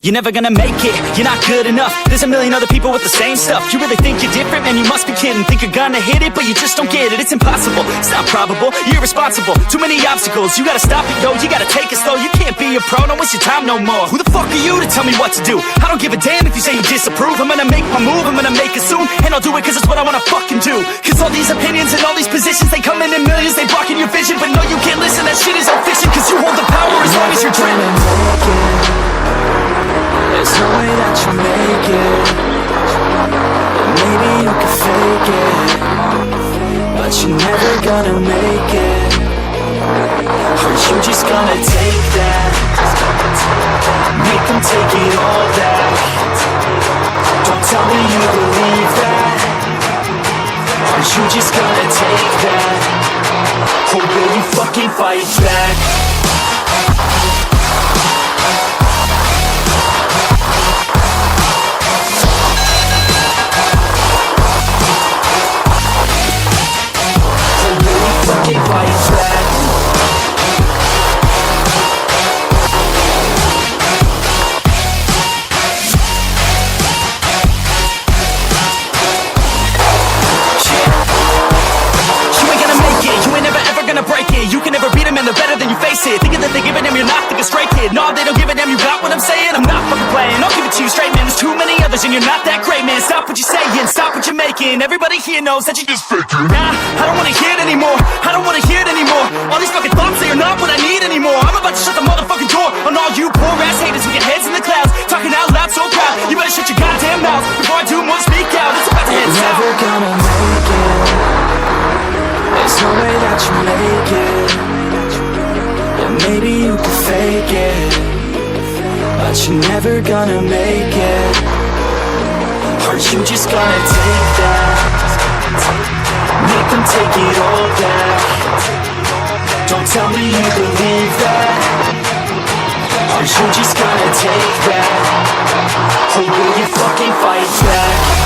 You're never gonna make it, you're not good enough. There's a million other people with the same stuff. You really think you're different? Man, you must be kidding. Think you're gonna hit it, but you just don't get it. It's impossible, it's not probable, you're irresponsible. Too many obstacles, you gotta stop it, yo. You gotta take it slow, you can't be a pro. Don't waste your time no more. Who the fuck are you to tell me what to do? I don't give a damn if you say you disapprove. I'm gonna make my move, I'm gonna make it soon. And I'll do it cause it's what I wanna fucking do. Cause all these opinions and all these positions, they come in millions, they blocking your vision. But no, you can't listen, that shit is all fiction. Cause you hold the power as long as you're dreaming. There's no way that you make it. Maybe you can fake it, but you're never gonna make it. Aren't you just gonna take that? Make them take it all back. Don't tell me you believe that. Aren't you just gonna take that? Or will you fucking fight back? Thinking that they give a damn, you're not thinking straight, kid. No, they don't give a damn, you got what I'm saying? I'm not fucking playing, I'll give it to you straight, man. There's too many others and you're not that great, man. Stop what you're saying, stop what you're making. Everybody here knows that you just faking. Nah, I don't wanna hear it anymore, I don't wanna hear it anymore. All these fucking thoughts, they are not what I need anymore. I'm about to shut the motherfucking door on all you poor ass haters with your heads in the clouds, talking out loud so proud. You better shut your goddamn mouth before I do more speak out. It's about to head south. You're never gonna make it. There's no way that you make it. Maybe you can fake it, but you're never gonna make it. Aren't you just gonna take that? Make them take it all back. Don't tell me you believe that. Aren't you just gonna take that? Or will you fucking fight back?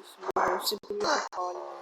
isso. Não se protocole.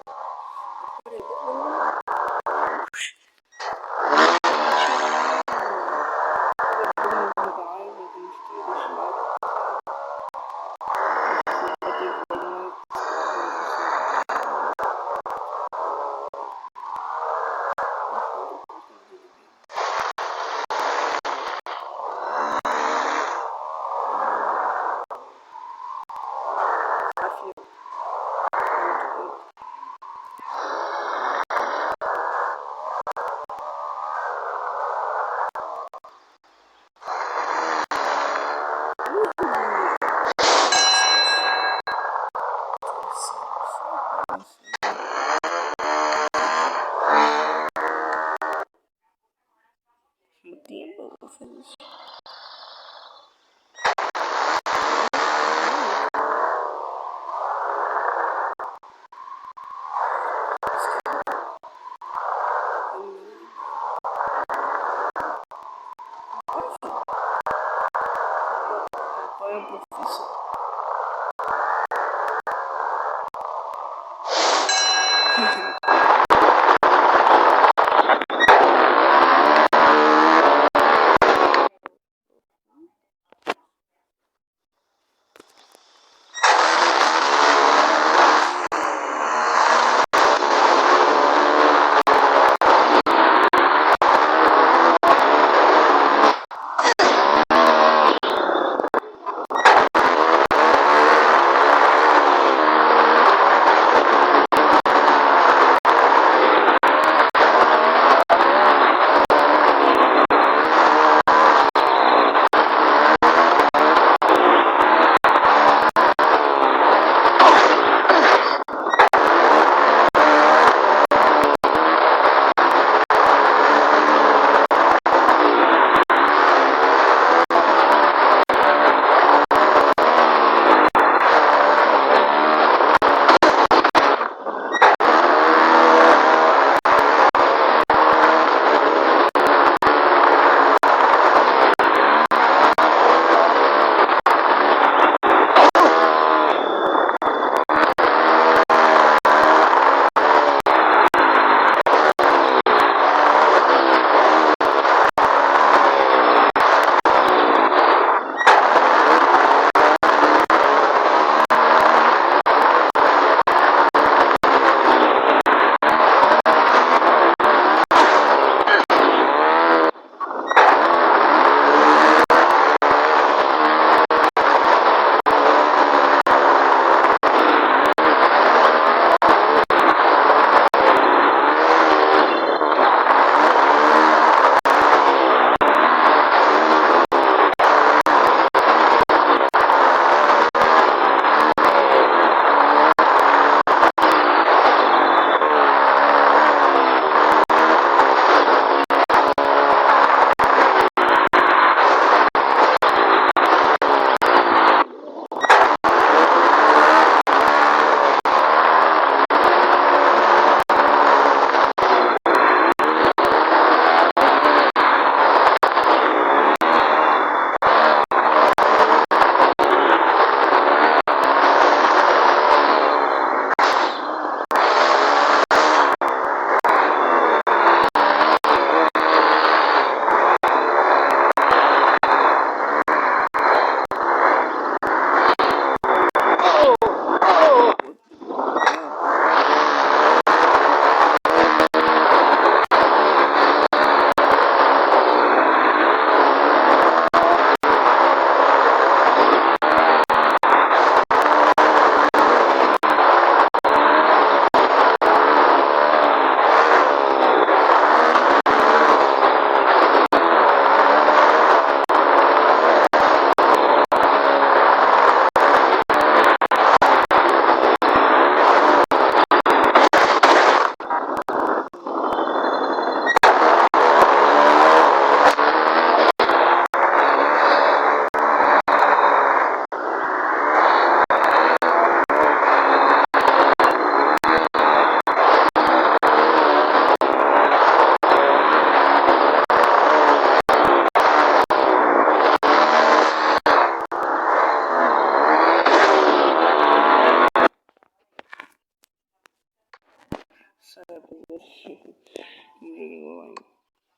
rapaziada. Vamos jogar online.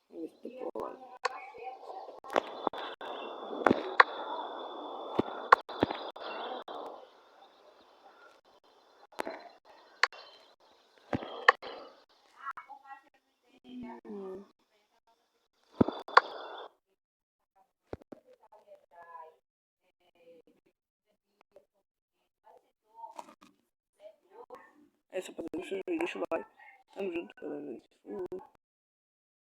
Vamos ver se dá para online. É só para deixa o like. Tamo junto, pelo menos.